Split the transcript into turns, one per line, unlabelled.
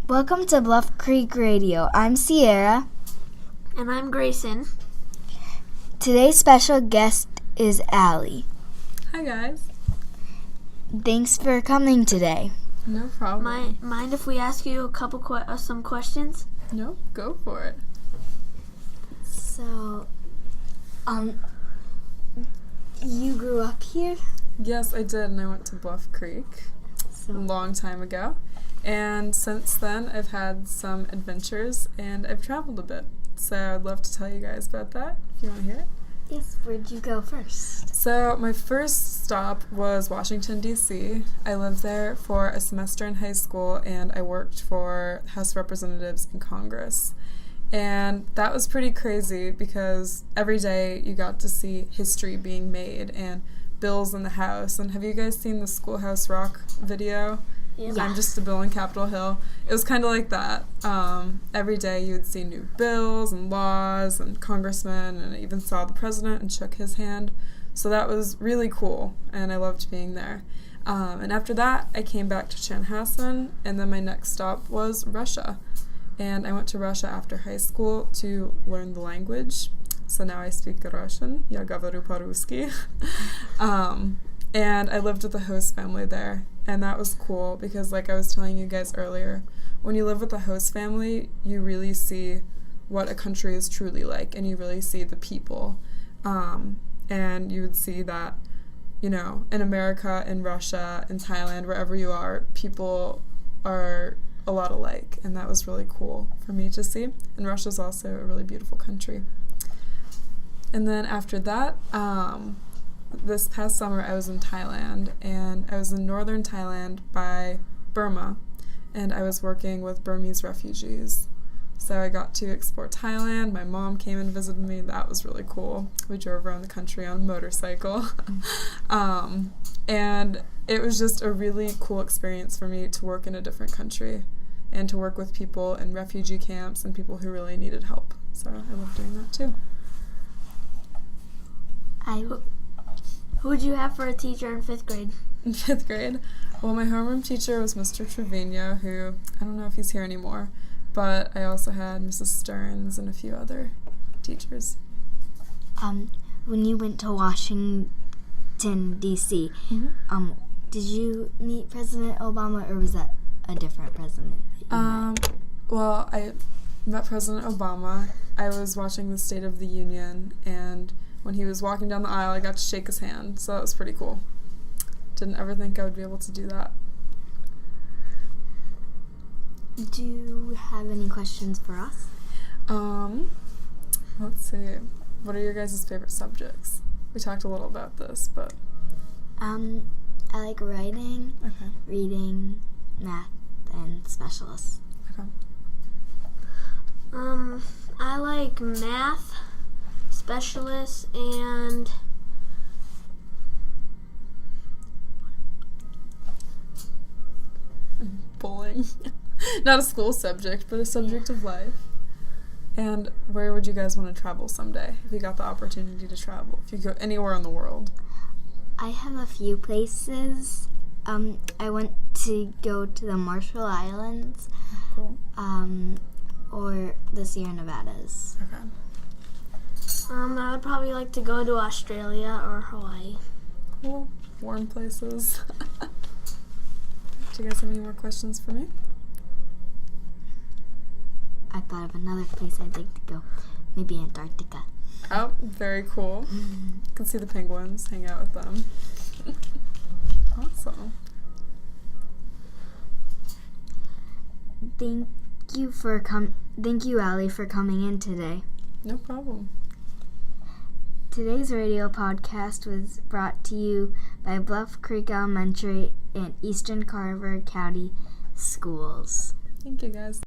Welcome to Bluff Creek Radio. I'm Sierra.
And I'm Grayson.
Today's special guest is Allie.
Hi guys.
Thanks for coming today.
No problem.
Mind if we ask you a couple some questions?
No, go for it.
So, you grew up here?
Yes, I did, and I went to Bluff Creek a long time ago. And since then, I've had some adventures, and I've traveled a bit. So I'd love to tell you guys about that, if you want to hear it.
Yes, where'd you go first?
So my first stop was Washington, D.C. I lived there for a semester in high school, and I worked for House of Representatives in Congress. And that was pretty crazy because every day you got to see history being made and bills in the House. And have you guys seen the Schoolhouse Rock video?
Yeah.
I'm just a bill in Capitol Hill. It was kind of like that. Every day you would see new bills and laws and congressmen, and I even saw the president and shook his hand. So that was really cool, and I loved being there. And after that, I came back to Chanhassen, and then my next stop was Russia. And I went to Russia after high school to learn the language. So now I speak Russian. Я говорю по-русски. And I lived with the host family there. And that was cool because, like I was telling you guys earlier, when you live with a host family, you really see what a country is truly like, and you really see the people. And you would see that, you know, in America, in Russia, in Thailand, wherever you are, people are a lot alike, and that was really cool for me to see. And Russia's also a really beautiful country. And then after that, this past summer I was in Thailand, and I was in northern Thailand by Burma, and I was working with Burmese refugees. So I got to explore Thailand. My mom came and visited me. That was really cool. We drove around the country on a motorcycle. And it was just a really cool experience for me to work in a different country and to work with people in refugee camps and people who really needed help. So I love doing that too.
Who would you have for a teacher in 5th grade?
In 5th grade? Well, my homeroom teacher was Mr. Trevino, who, I don't know if he's here anymore, but I also had Mrs. Stearns and a few other teachers.
When you went to Washington, D.C., did you meet President Obama, or was that a different president that you met?
Well, I met President Obama. I was watching the State of the Union, and when he was walking down the aisle, I got to shake his hand, so that was pretty cool. Didn't ever think I would be able to do that.
Do you have any questions for us?
Let's see. What are your guys' favorite subjects? We talked a little about this, but...
I like writing, reading, math, and specialists.
Okay.
I like math, specialists, and
Bowling. Not a school subject, but a subject of life. And where would you guys want to travel someday if you got the opportunity to travel? If you go anywhere in the world?
I have a few places. I want to go to the Marshall Islands,
Cool.
or the Sierra Nevadas.
Okay.
I would probably like to go to Australia or Hawaii.
Cool. Warm places. Do you guys have any more questions for me?
I thought of another place I'd like to go, maybe Antarctica.
Oh, very cool. You can see the penguins, hang out with them. Awesome.
Thank you, Allie, for coming in today.
No problem.
Today's radio podcast was brought to you by Bluff Creek Elementary and Eastern Carver County Schools.
Thank you, guys.